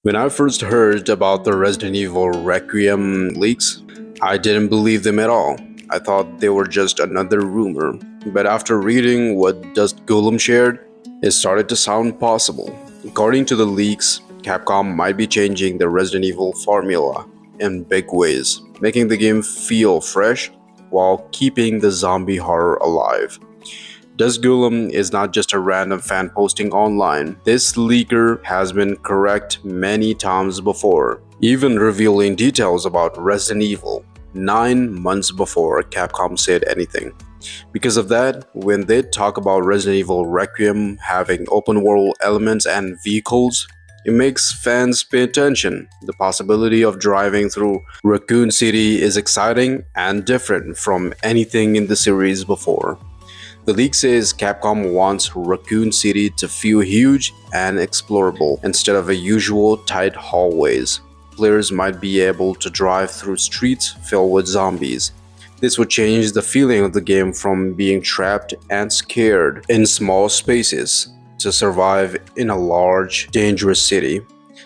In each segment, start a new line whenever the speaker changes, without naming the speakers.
When I first heard about the Resident Evil Requiem leaks, I didn't believe them at all. I thought they were just another rumor. But after reading what Dusk Golem shared, it started to sound possible. According to the leaks, Capcom might be changing the Resident Evil formula in big ways, making the game feel fresh while keeping the zombie horror alive. Dusk Golem is not just a random fan posting online. This leaker has been correct many times before, even revealing details about Resident Evil 9 months before Capcom said anything. Because of that, when they talk about Resident Evil Requiem having open world elements and vehicles, it makes fans pay attention. The possibility of driving through Raccoon City is exciting and different from anything in the series before. The leak says Capcom wants Raccoon City to feel huge and explorable instead of a usual tight hallways. Players might be able to drive through streets filled with zombies. This would change the feeling of the game from being trapped and scared in small spaces to survive in a large, dangerous city.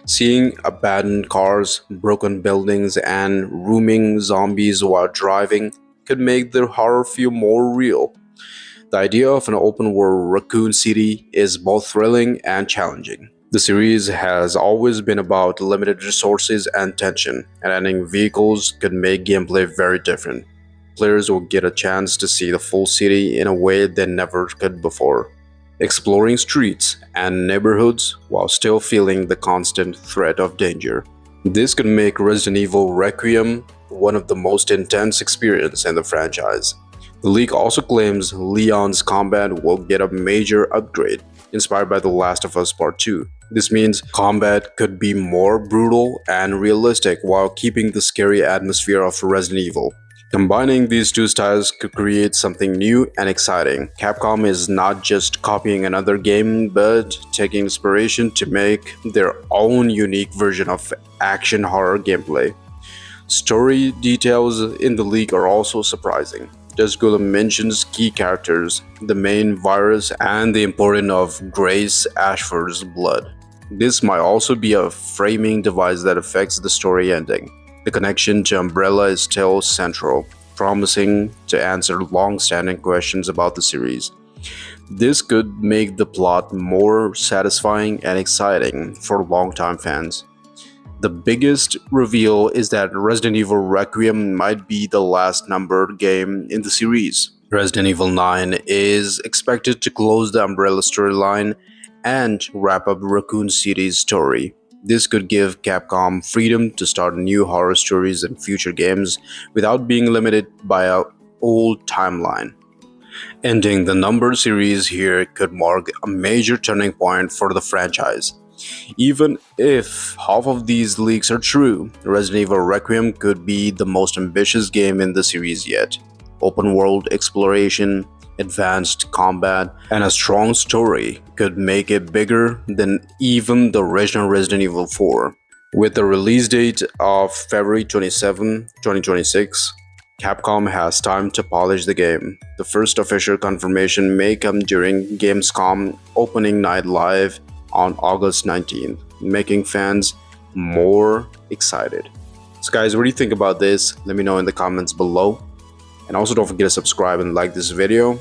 Seeing abandoned cars, broken buildings, and roaming zombies while driving could make the horror feel more real. The idea of an open world Raccoon City is both thrilling and challenging. The series has always been about limited resources and tension, and adding vehicles could make gameplay very different. Players will get a chance to see the full city in a way they never could before, exploring streets and neighborhoods while still feeling the constant threat of danger. This could make Resident Evil Requiem one of the most intense experiences in the franchise. The leak also claims Leon's combat will get a major upgrade, inspired by The Last of Us Part 2. This means combat could be more brutal and realistic while keeping the scary atmosphere of Resident Evil. Combining these two styles could create something new and exciting. Capcom is not just copying another game, but taking inspiration to make their own unique version of action horror gameplay. Story details in the leak are also surprising. Dusk Golem mentions key characters, the main virus, and the importance of Grace Ashcroft's blood. This might also be a framing device that affects the story ending. The connection to Umbrella is still central, promising to answer long-standing questions about the series. This could make the plot more satisfying and exciting for longtime fans. The biggest reveal is that Resident Evil Requiem might be the last numbered game in the series. Resident Evil 9 is expected to close the Umbrella storyline and wrap up Raccoon City's story. This could give Capcom freedom to start new horror stories in future games without being limited by an old timeline. Ending the numbered series here could mark a major turning point for the franchise. Even if half of these leaks are true, Resident Evil Requiem could be the most ambitious game in the series yet. Open world exploration, advanced combat, and a strong story could make it bigger than even the original Resident Evil 4. With the release date of February 27, 2026, Capcom has time to polish the game. The first official confirmation may come during Gamescom Opening Night Live on August 19th, making fans more excited. So guys, what do you think about this? Let me know in the comments below. And also don't forget to subscribe and like this video,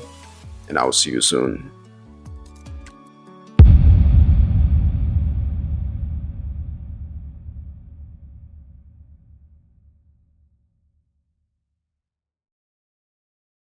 and I'll see you soon.